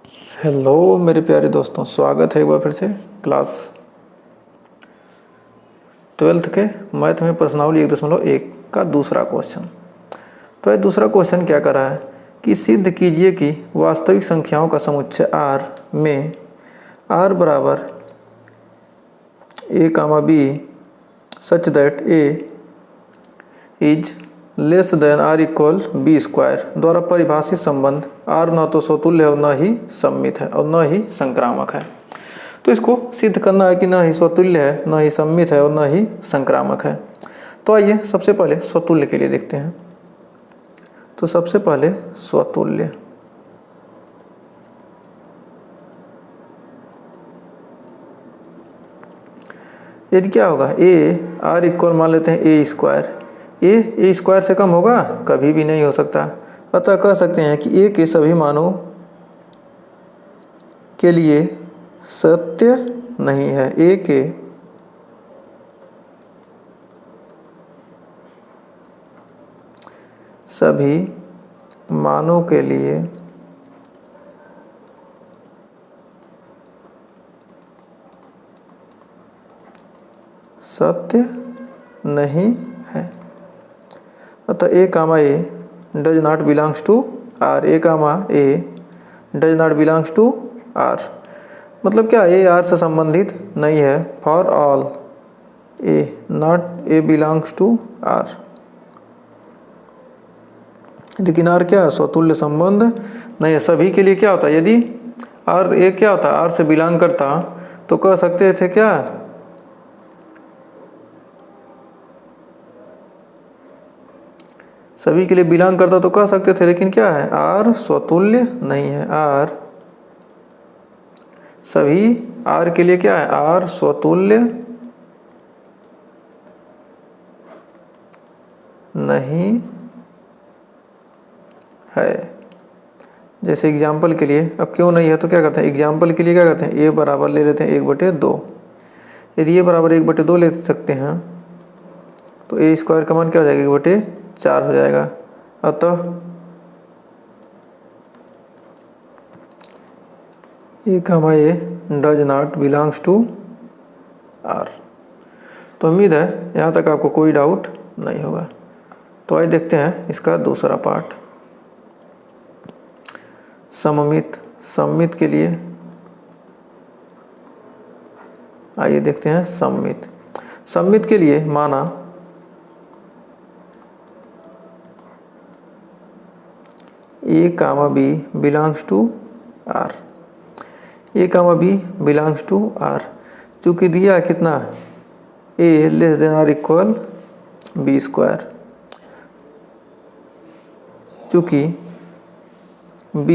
Hello मेरे प्यारे दोस्तों, स्वागत है एक बार फिर से क्लास 12th के मैथ में प्रश्नावली 1.1 का दूसरा क्वेश्चन। तो ये दूसरा क्वेश्चन क्या कर रहा है कि सिद्ध कीजिए कि वास्तविक संख्याओं का समुच्चय R में R बराबर a comma b such that a is less than R equal b square द्वारा परिभाषित संबंध R न तो स्वतुल्य है और न ही सममित है और न ही संक्रामक है। तो इसको सिद्ध करना है कि न ही स्वतुल्य है, न ही सममित है और न ही संक्रामक है। तो आइए सबसे पहले स्वतुल्य के लिए देखते हैं। तो सबसे पहले स्वतुल्य, यदि क्या होगा a R इक्वल मान लेते हैं a स्क्वायर। a स्क्वायर से कम होगा? कभी भी नहीं हो सकता। अतः कह सकते हैं कि a के सभी मानों के लिए सत्य नहीं है। a के सभी मानों के लिए सत्य नहीं है। अतः a comma a does not belongs to R। a comma a does not belongs to R। मतलब क्या, a R से संबंधित नहीं है। For all a not a belongs to R। लेकिन R क्या, स्वतुल्य संबंध नहीं है। सभी के लिए क्या होता है, यदि R a क्या होता है, R से बिलोंग करता तो कह सकते थे क्या, सभी के लिए बिलोंग करता तो कह सकते थे। लेकिन क्या है, R स्वतुल्य नहीं है। R सभी R के लिए क्या है, R स्वतुल्य नहीं है। जैसे एग्जाम्पल के लिए, अब क्यों नहीं है तो क्या करते हैं, एग्जाम्पल के लिए क्या करते हैं, a बराबर ले लेते हैं 1/2। यदि a बराबर 1/2 ले सकते हैं तो a स्क्वायर का मान क्या हो जाएगा, 1/4 हो जाएगा। अतः a comma a does not belongs to R। तो उम्मीद है यहाँ तक आपको कोई डाउट नहीं होगा। तो आइए देखते हैं इसका दूसरा पार्ट, सममित। सममित के लिए आइए देखते हैं सममित। सममित के लिए माना a comma b belongs to R। a comma b belongs to R। चूँकि दिया कितना, a less than R equal b square. चूँकि b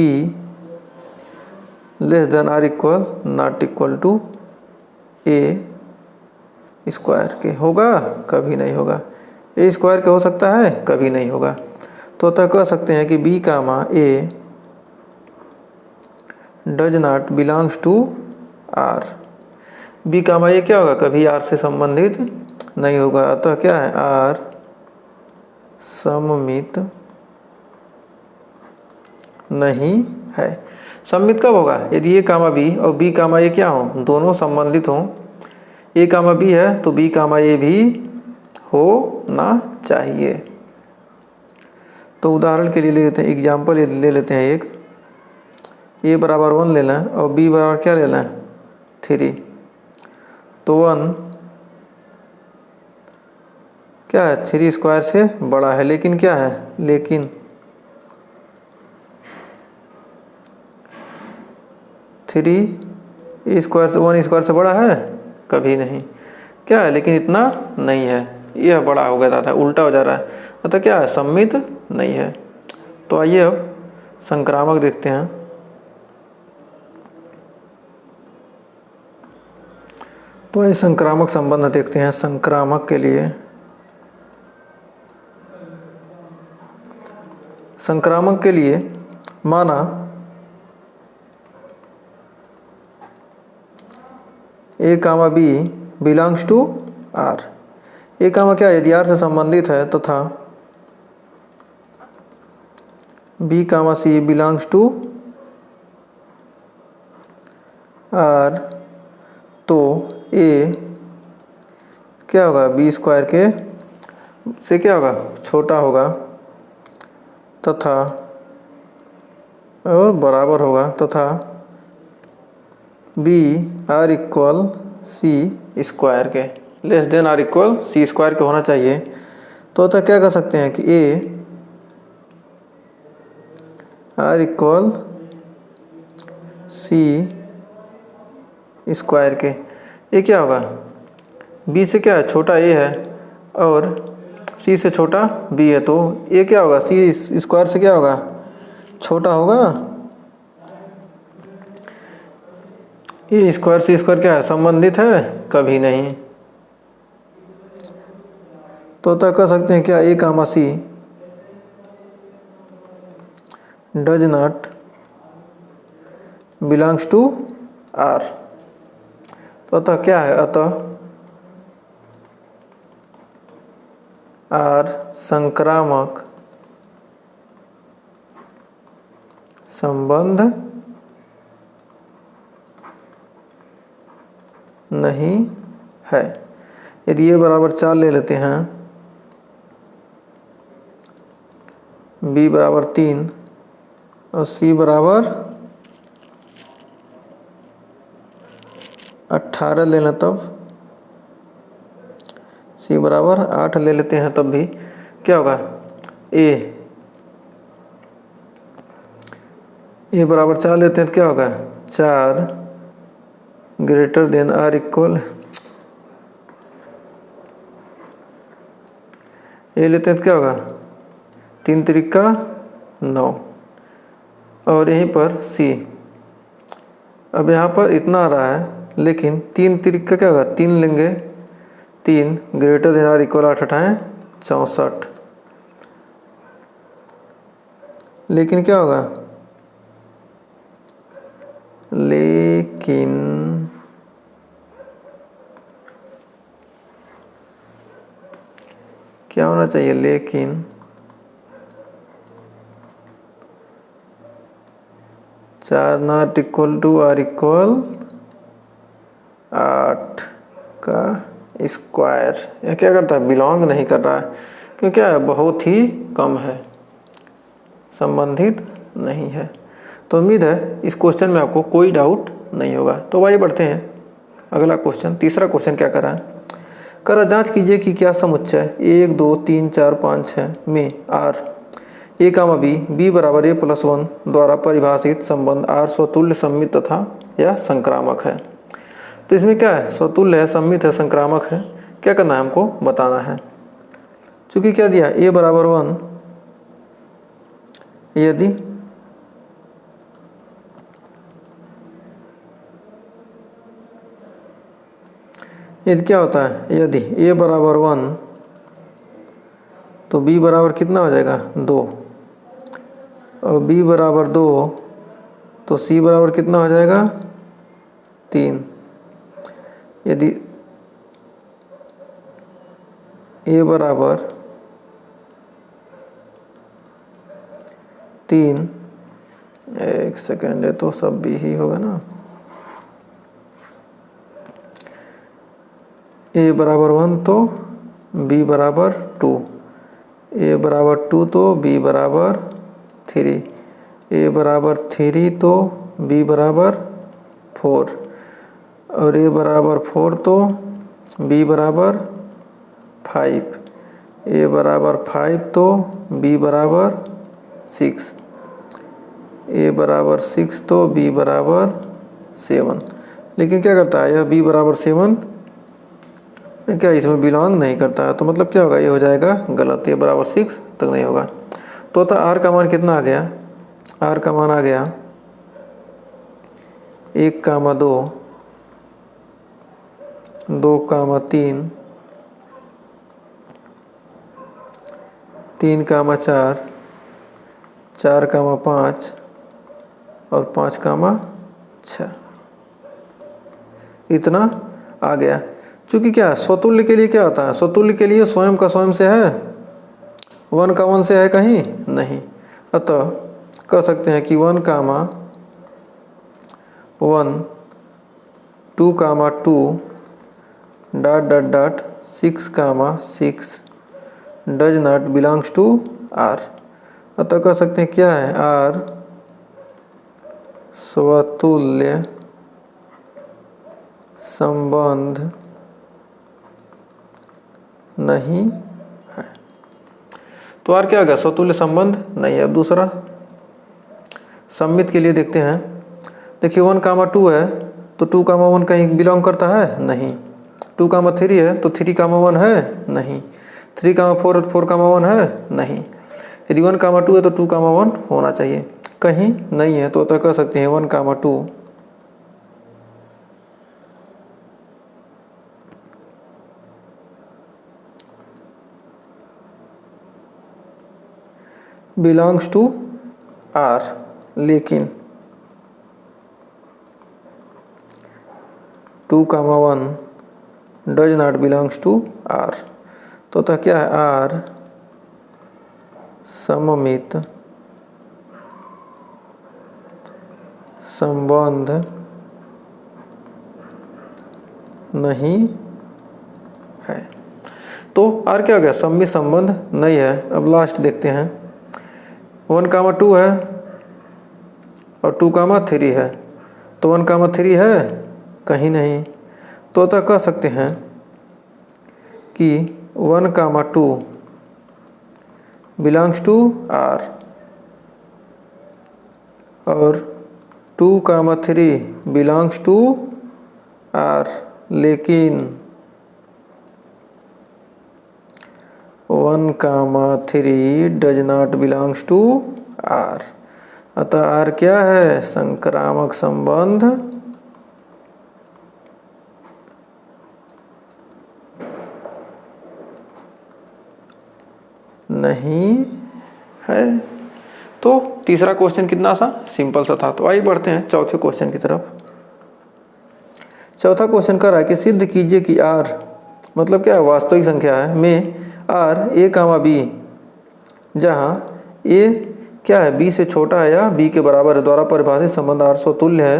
less than R equal not equal to a square के होगा, कभी नहीं होगा। a स्क्वायर के हो सकता है, कभी नहीं होगा। तो अतः कह सकते हैं कि b comma a does not belongs to R। b comma a क्या होगा, कभी R से संबंधित नहीं होगा। अतः क्या है, R सममित नहीं है। सममित कब होगा, यदि a कामा b और b कामा a क्या हो, दोनों संबंधित हों। a कामा b है तो b कामा a भी होना चाहिए। तो उदाहरण के लिए ले लेते हैं, एग्जाम्पल ले लेते हैं एक, a बराबर 1 ले लें और b बराबर क्या ले लें, 3। तो 1 क्या है, 3 स्क्वायर से बड़ा है। लेकिन क्या है, लेकिन 3 स्क्वायर से 1 स्क्वायर से बड़ा है, कभी नहीं। क्या है, लेकिन इतना नहीं है, यह बड़ा हो गया था, उल्टा हो जा रहा है। अतः क्या है, सममित नहीं है। तो आइए अब संक्रामक देखते हैं। तो ये संक्रामक संबंध देखते हैं। संक्रामक के लिए, संक्रामक के लिए माना a comma b belongs to R। a comma क्या, यदि R से संबंधित है तथा b comma c belongs to R तो ए क्या होगा, बी स्क्वायर के से क्या होगा, छोटा होगा तथा और बराबर होगा तथा B or equal C square के, less than or equal C square के होना चाहिए। तो क्या कर सकते हैं कि A or equal C square के, ये क्या होगा, बी से क्या है छोटा ए है और सी से छोटा बी है, तो ए क्या होगा, सी स्क्वायर से क्या होगा, छोटा होगा। ये स्क्वायर सी स्क्वायर क्या है, संबंधित है, कभी नहीं। तो कह सकते हैं क्या, A comma C does not belongs to R. तो अतः क्या है, अतः आर संक्रामक संबंध नहीं है। यदि ये बराबर 4 ले लेते हैं, बी बराबर 3 और सी बराबर 18 लेना, तब सी बराबर 8 ले लेते हैं, तब भी क्या होगा, ए बराबर 4 लेते हैं तो क्या होगा, 4 ग्रेटर देन आर इक्वल, ए लेते हैं तो क्या होगा, 3 त्रिका 9 और यहीं पर सी। अब यहाँ पर इतना आ रहा है, लेकिन 3 त्रिका क्या होगा, 3 लेंगे, 3 ग्रेटर देन आर इक्वल 8 8 64, लेकिन क्या होगा, लेकिन क्या होना चाहिए, लेकिन 4 not equal to R equal 8 का स्क्वायर। यह क्या करता है, बिलोंग नहीं कर रहा है, क्योंकि क्या है, बहुत ही कम है, संबंधित नहीं है। तो उम्मीद है इस क्वेश्चन में आपको कोई डाउट नहीं होगा। तो आइए बढ़ते हैं अगला क्वेश्चन। तीसरा क्वेश्चन क्या करा है, करा जांच कीजिए कि क्या समुच्चय 1 2 3 4 5 6 में आर ए कामा बी बराबर ए प्लस 1 द्वारा परिभाषित संबंध आर स्वतुल्य सममित तथा या संक्रामक है। तो इसमें क्या है, स्वतुल्य है, सममित है, संक्रामक है, क्या करना है, हमको बताना है। चूंकि क्या दिया, ए बराबर 1, यदि क्या होता है, यदि ए बराबर 1 तो बी बराबर कितना हो जाएगा, 2, और बी बराबर 2 तो सी बराबर कितना हो जाएगा, 3। यदि ए बराबर 3, एक सेकेंड है तो सब बी ही होगा ना, ए बराबर 1 तो बी बराबर 2, ए बराबर 2 तो बी बराबर 3, ए बराबर 3 तो बी बराबर 4, और ए बराबर 4 तो बी बराबर 5, ए बराबर 5 तो बी बराबर 6, ए बराबर 6 तो बी बराबर 7। लेकिन क्या करता है, यह बी बराबर 7 क्या इसमें बिलोंग नहीं करता है, तो मतलब क्या होगा, ये हो जाएगा गलत, ये बराबर 6 तक नहीं होगा। तो आर का मान कितना आ गया, आर का मान आ गया 1 कामा 2 2 कामा 3 3 कामा 4 4 कामा 5 और 5 कामा 6, इतना आ गया। चूँकि क्या स्वतुल्य के लिए क्या होता है, स्वतुल्य के लिए स्वयं का स्वयं से है, 1 का 1 से है कहीं नहीं, अतः कह सकते हैं कि 1 comma 1 2, ... 6, does not belongs to R. अतः कह सकते हैं क्या है, आर स्वतुल्य संबंध नहीं है। तो आर क्या हो गया, स्वतुल्य संबंध नहीं है। अब दूसरा सममित के लिए देखते हैं। देखिए 1, 2 है तो 2, 1 कहीं बिलोंग करता है, नहीं। 2, 3 है तो 3, 1 है, नहीं। 3, 4 है तो 4, 1 है, नहीं। यदि 1, 2 है तो 2, 1 होना चाहिए, कहीं नहीं है। तो कह सकते हैं 1, 2 बिलोंग्स टू आर, लेकिन 2, 1 does not belongs to R. तो क्या है, आर सममित संबंध नहीं है। तो आर क्या हो गया, सममित संबंध नहीं है। अब लास्ट देखते हैं। 1, 2 है और 2, 3 है तो 1, 3 है, कहीं नहीं। तो कह सकते हैं कि 1, 2 बिलोंग्स टू आर और 2, 3 बिलोंग्स टू आर, लेकिन 1, 3 does not belongs to R. अतः आर क्या है, संक्रामक संबंध नहीं है। तो तीसरा क्वेश्चन कितना सा सिंपल सा था। तो आइए बढ़ते हैं चौथे क्वेश्चन की तरफ। चौथा क्वेश्चन कर रहा है कि सिद्ध कीजिए कि आर मतलब क्या है, वास्तविक संख्या है में आर a, b जहाँ a क्या है, b से छोटा है या b के बराबर है द्वारा परिभाषित संबंध आर स्वतुल्य है,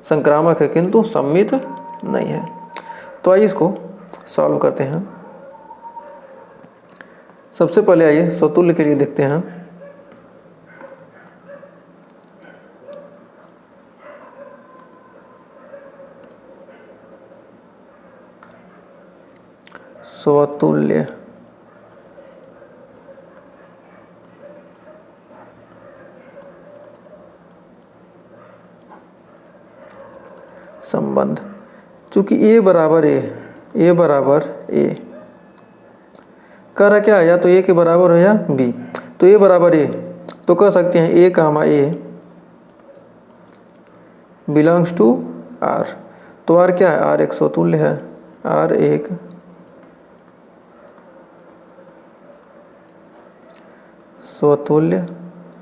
संक्रामक है किंतु सममित नहीं है। तो आइए इसको सॉल्व करते हैं। सबसे पहले आइए स्वतुल्य के लिए देखते हैं। स्वतुल्य संबंध, चूंकि a बराबर a कह रहा क्या है, या तो a के बराबर हो या b। तो a बराबर a तो कह सकते हैं a, बिलोंग्स टू r। तो r क्या है, r एक स्वतुल्य है, r एक स्वतुल्य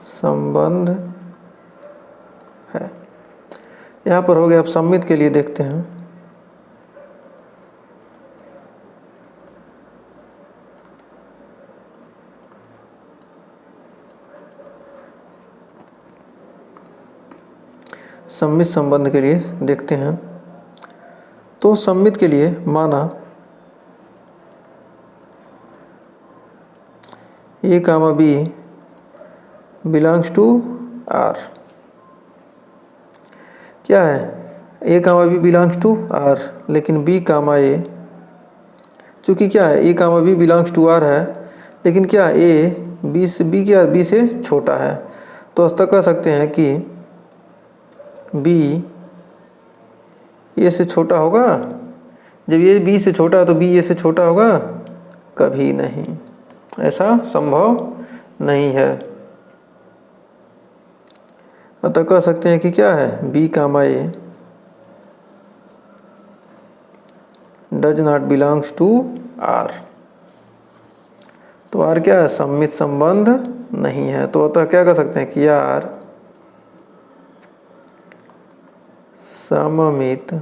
संबंध है। यहाँ पर हो गया। अब सममित के लिए देखते हैं। सममित संबंध के लिए देखते हैं। तो सममित के लिए माना a, b belongs to r। क्या है, a, b belongs to r, लेकिन b, a चूँकि क्या है a, b belongs to r है, लेकिन क्या a b से छोटा है। तो इस तक कह सकते हैं कि b a से छोटा होगा। जब ये b से छोटा है तो b a से छोटा होगा, कभी नहीं, ऐसा संभव नहीं है। अतः कह सकते हैं कि क्या है, b, a does not belongs to r। तो r क्या है, सममित संबंध नहीं है। तो अतः क्या कह सकते हैं कि r सममित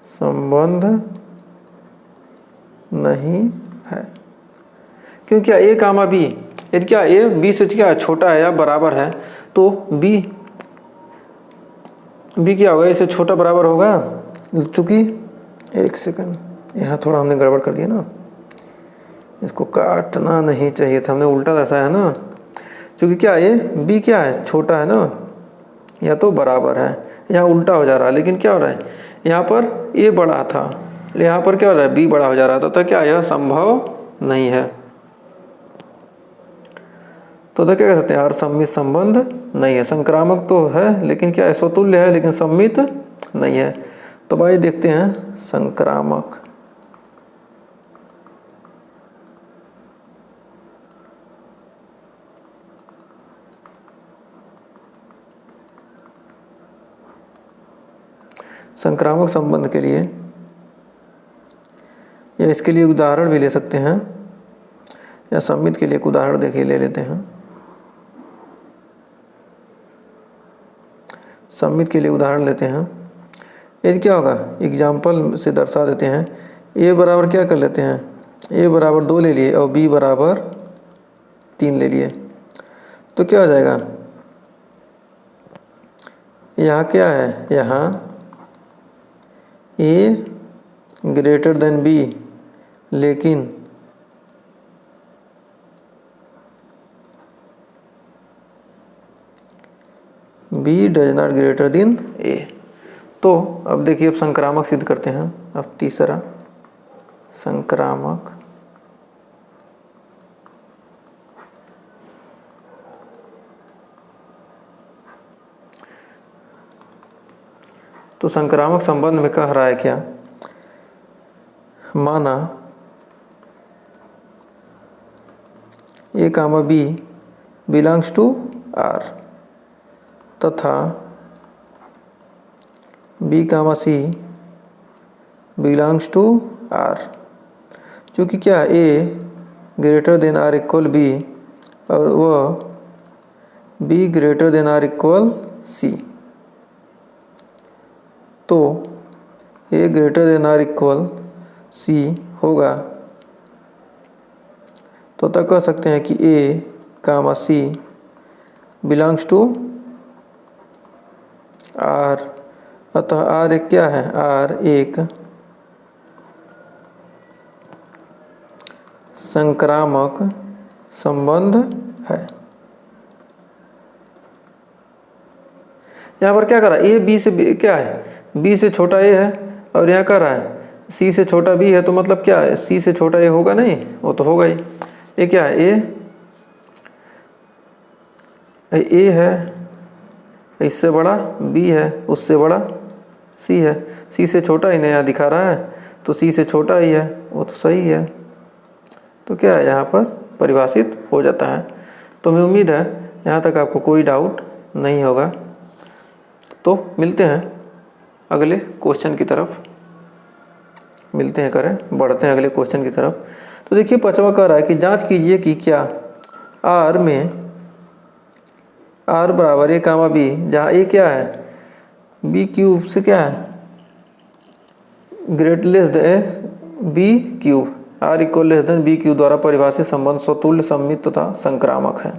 संबंध नहीं है। क्योंकि क्या a, b यदि क्या a b से क्या छोटा है या बराबर है तो b बी क्या होगा, इससे छोटा बराबर होगा, चूँकि एक सेकंड यहाँ थोड़ा हमने गड़बड़ कर दिया ना, इसको काटना नहीं चाहिए था, हमने उल्टा दर्शाया है ना। क्योंकि क्या है, बी क्या है, छोटा है ना, या तो बराबर है, यहाँ उल्टा हो जा रहा है। लेकिन क्या हो रहा है, यहाँ पर ए बड़ा था, यहाँ पर क्या हो रहा है, बी बड़ा हो जा रहा था, तो क्या यह संभव नहीं है। तो क्या कह सकते हैं, यार सम्मित संबंध नहीं है। संक्रामक तो है लेकिन क्या है, स्वतुल्य है लेकिन सम्मित नहीं है। तो भाई देखते हैं संक्रामक। संक्रामक संबंध के लिए या इसके लिए उदाहरण भी ले सकते हैं, या सम्मित के लिए एक उदाहरण देखिए ले लेते हैं। सम्मित के लिए उदाहरण लेते हैं। ये क्या होगा, एग्जाम्पल से दर्शा देते हैं। ए बराबर क्या कर लेते हैं, ए बराबर 2 ले लिए और बी बराबर 3 ले लिए, तो क्या हो जाएगा, यहाँ क्या है, यहाँ ए ग्रेटर देन बी, लेकिन B does not greater than A. तो अब देखिए, अब संक्रामक सिद्ध करते हैं। अब तीसरा संक्रामक। तो संक्रामक संबंध में कह रहा है क्या, माना A comma B belongs to R तथा B comma C belongs to R. चूँकि क्या A greater than or equal B और वह B greater than or equal C, तो A greater than or equal C होगा। तो तब कह सकते हैं कि A comma C belongs to R, अतः आर एक क्या है, आर एक संक्रामक संबंध है। यहाँ पर क्या कर रहा है, ए बी से क्या है, बी से छोटा ए है, और यहाँ कर रहा है सी से छोटा बी है, तो मतलब क्या है, सी से छोटा ए होगा नहीं, वो तो होगा ही। ये क्या है, ए है, इससे बड़ा बी है, उससे बड़ा सी है, सी से छोटा ही नया दिखा रहा है, तो सी से छोटा ही है, वो तो सही है। तो क्या है, यहाँ पर परिभाषित हो जाता है। तो मैं उम्मीद है यहाँ तक आपको कोई डाउट नहीं होगा। तो मिलते हैं अगले क्वेश्चन की तरफ, मिलते हैं, करें बढ़ते हैं अगले क्वेश्चन की तरफ। तो देखिए 5वां कह रहा है कि जांच कीजिए कि क्या आर में आर बराबर ए कामा बी, जहाँ ए क्या है, बी क्यूब से क्या है, great less than b cube, R equal less than b cube द्वारा परिभाषित संबंध स्वतुल्य, सम्मित तथा संक्रामक है।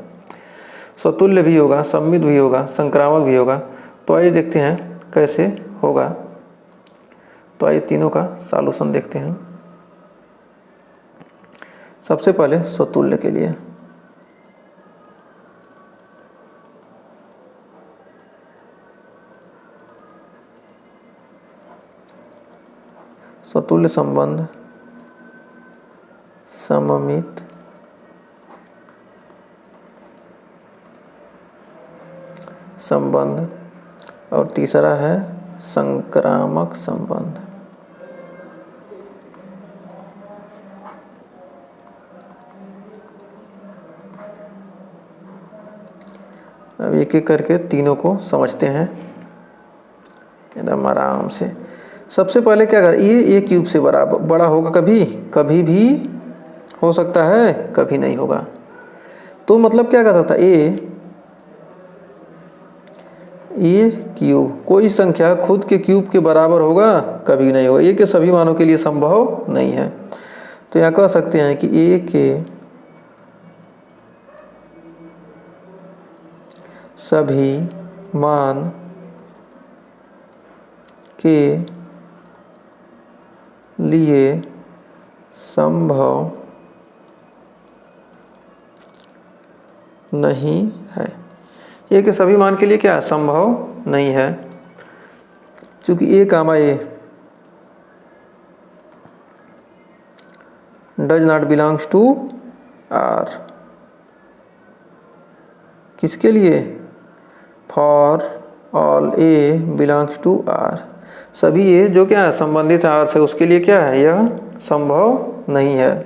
स्वतुल्य भी होगा, सम्मित भी होगा, संक्रामक भी होगा। तो आइए देखते हैं कैसे होगा। तो आइए तीनों का सॉल्यूशन देखते हैं। सबसे पहले स्वतुल्य के लिए स्वतुल्य संबंध, सममित, संबंध, और तीसरा है संक्रामक संबंध। अब एक एक करके तीनों को समझते हैं एकदम आराम से। सबसे पहले क्या कर, ये ए क्यूब से बड़ा होगा, कभी कभी भी हो सकता है, कभी नहीं होगा। तो मतलब क्या कर सकता है, ए क्यूब कोई संख्या खुद के क्यूब के बराबर होगा, कभी नहीं होगा। ए के सभी मानों के लिए संभव नहीं है। तो यहाँ कह सकते हैं कि ए के सभी मान के लिए संभव नहीं है। ए के सभी मान के लिए क्या संभव नहीं है, चूंकि A comma A does not belongs to R. किसके लिए? For all A belongs to R. सभी ए जो क्या है संबंधित आर से, उसके लिए क्या है यह संभव नहीं है।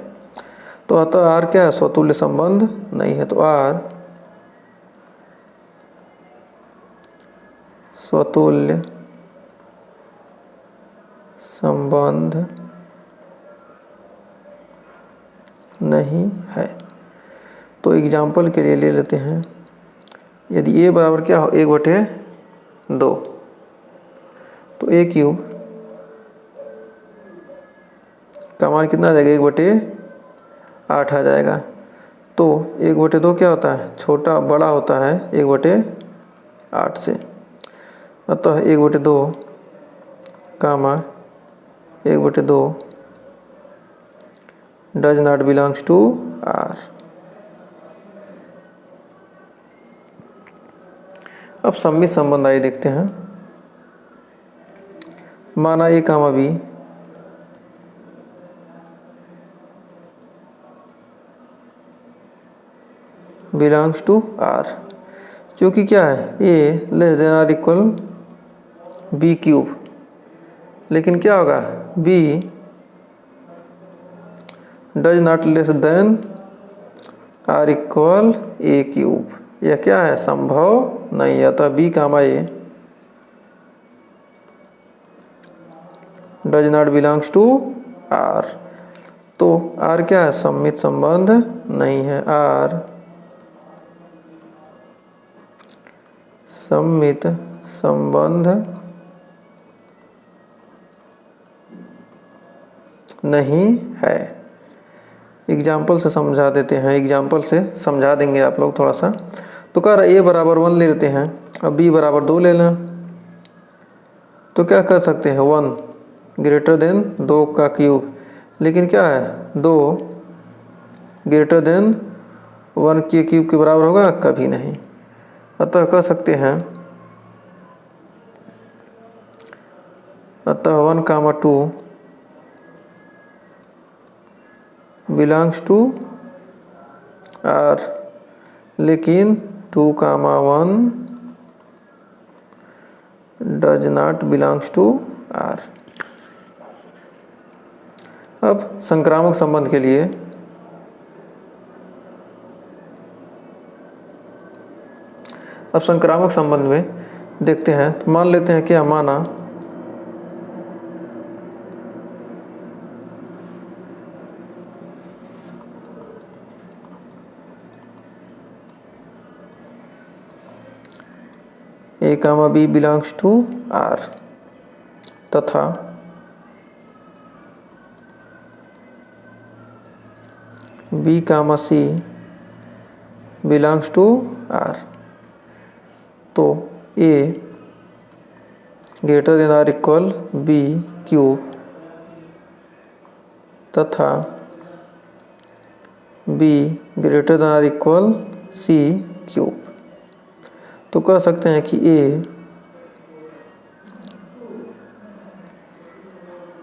तो अतः आर क्या है स्वतुल्य संबंध नहीं है। तो आर स्वतुल्य संबंध नहीं है। तो एग्जाम्पल के लिए ले लेते हैं, यदि ए बराबर क्या हो 1/2, तो ए क्यूब का मान कितना आ जाएगा 1/8 आ जाएगा। तो 1/2 क्या होता है छोटा बड़ा होता है 1/8 से। अतः 1/2 comma 1/2 does not belongs to R. अब सम्मित संबंध आइए देखते हैं। माना A comma B belongs to R, क्योंकि क्या है A less than or equal B cube, लेकिन क्या होगा B does not less than or equal A cube. यह क्या है संभव नहीं है। अतः B comma A does not belongs to R. तो आर क्या है सम्मित संबंध नहीं है। आर सम्मित संबंध नहीं है। एग्जाम्पल से समझा देते हैं, एग्जाम्पल से समझा देंगे आप लोग थोड़ा सा। तो कह रहा ए बराबर 1 ले लेते हैं, अब बी बराबर 2 ले लें। तो क्या कर सकते हैं 1 ग्रेटर देन 2 का क्यूब, लेकिन क्या है 2 ग्रेटर देन 1 के क्यूब के बराबर होगा कभी नहीं। अतः कह सकते हैं अतः 1 कामा 2 बिलोंग्स टू आर, लेकिन 2 comma 1 does not belongs to R. अब संक्रामक संबंध के लिए अब संक्रामक संबंध में देखते हैं। तो मान लेते हैं क्या माना A comma B belongs to R तथा B comma C belongs to R. तो A greater than or equal B cube तथा B greater than or equal C cube. तो कह सकते हैं कि ए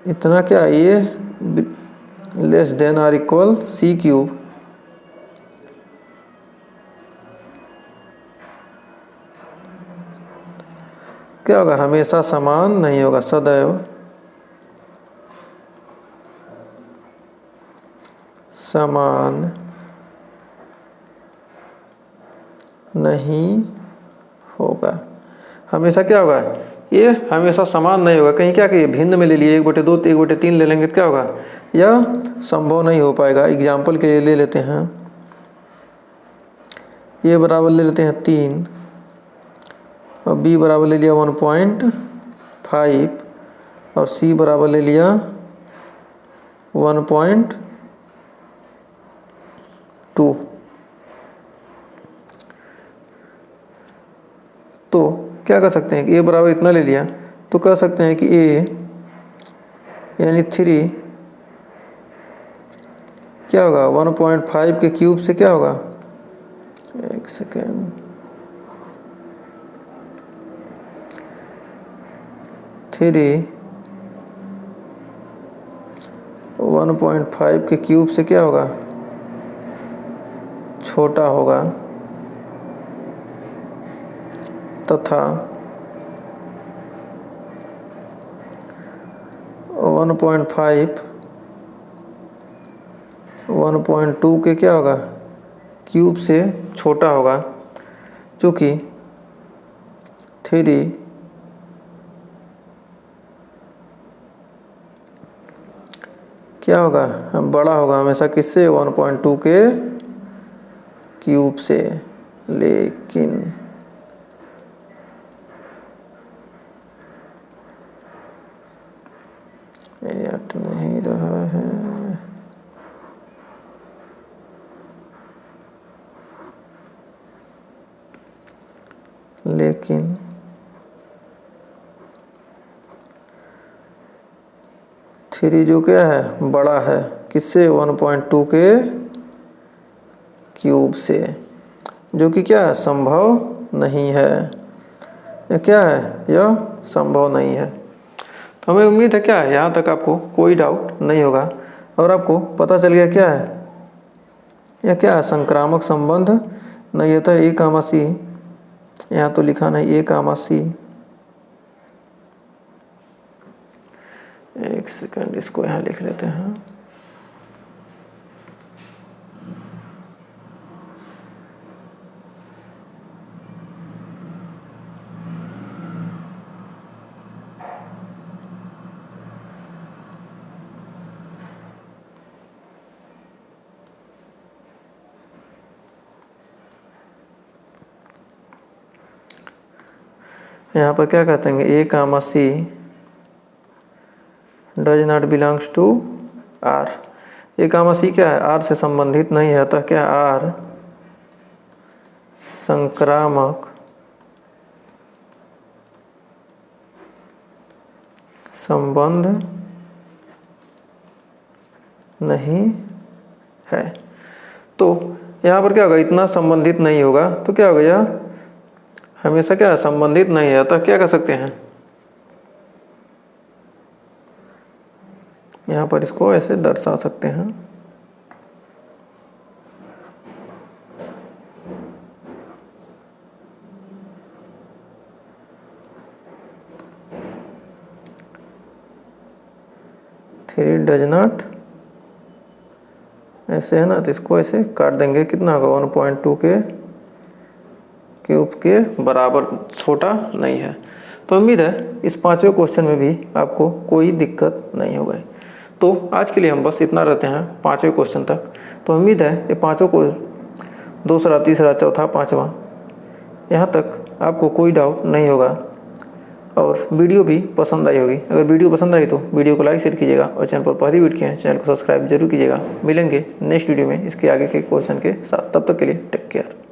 इतना क्या A less than or equal C cube क्या होगा हमेशा समान नहीं होगा, सदैव समान नहीं होगा। हमेशा क्या होगा ये हमेशा समान नहीं होगा। कहीं क्या कहिए भिन्न में ले लिए 1/2 तो 1/3 ले लेंगे तो क्या होगा यह संभव नहीं हो पाएगा। एग्जाम्पल के लिए ले लेते हैं ए बराबर ले लेते हैं 3 और बी बराबर ले लिया 1.5 और सी बराबर ले लिया 1.2। तो क्या कर सकते हैं कि ए बराबर इतना ले लिया तो कह सकते हैं कि ए यानी 3 क्या होगा 1.5 के क्यूब से क्या होगा, एक सेकेंड, 3 1.5 के क्यूब से क्या होगा, छोटा होगा, तथा 1.2 के क्या होगा, क्यूब से छोटा होगा, चूँकि 3 क्या होगा, बड़ा होगा हमेशा किससे, 1.2 के क्यूब से। लेकिन हट नहीं रहा है, लेकिन थ्री जो क्या है, बड़ा है किससे, 1.2 के क्यूब से, जो कि क्या है, संभव नहीं है। यह क्या है, यह संभव नहीं है। तो हमें उम्मीद है क्या है, यहाँ तक आपको कोई डाउट नहीं होगा और आपको पता चल गया क्या है, यह क्या है, संक्रामक संबंध नहीं होता है। A, C, यहाँ तो लिखा नहीं A, C, एक सेकंड इसको यहाँ लिख लेते हैं। यहाँ पर क्या कहते हैं, A, C does not belongs to R। A, C क्या है, R से संबंधित नहीं है, अतः क्या R संक्रामक संबंध नहीं है। तो यहाँ पर क्या होगा, इतना संबंधित नहीं होगा तो क्या होगा, यह हमेशा क्या संबंधित नहीं है, अतः क्या कर सकते हैं, यहाँ पर इसको ऐसे दर्शा सकते हैं। थ्री डज नॉट, ऐसे है ना, तो इसको ऐसे काट देंगे, कितना होगा 1.2 के क्यूब के बराबर, छोटा नहीं है। तो उम्मीद है इस 5वें क्वेश्चन में भी आपको कोई दिक्कत नहीं होगा। तो आज के लिए हम बस इतना रहते हैं 5वें क्वेश्चन तक। तो उम्मीद है ये 5 को दूसरा, तीसरा, चौथा, 5वां यहाँ तक आपको कोई डाउट नहीं होगा और वीडियो भी पसंद आई होगी। अगर वीडियो पसंद आई तो वीडियो को लाइक शेयर कीजिएगा और चैनल पर पहली वीडियो किए हैं चैनल को सब्सक्राइब जरूर कीजिएगा। मिलेंगे नेक्स्ट वीडियो में इसके आगे के क्वेश्चन के साथ, तब तक के लिए टेक केयर।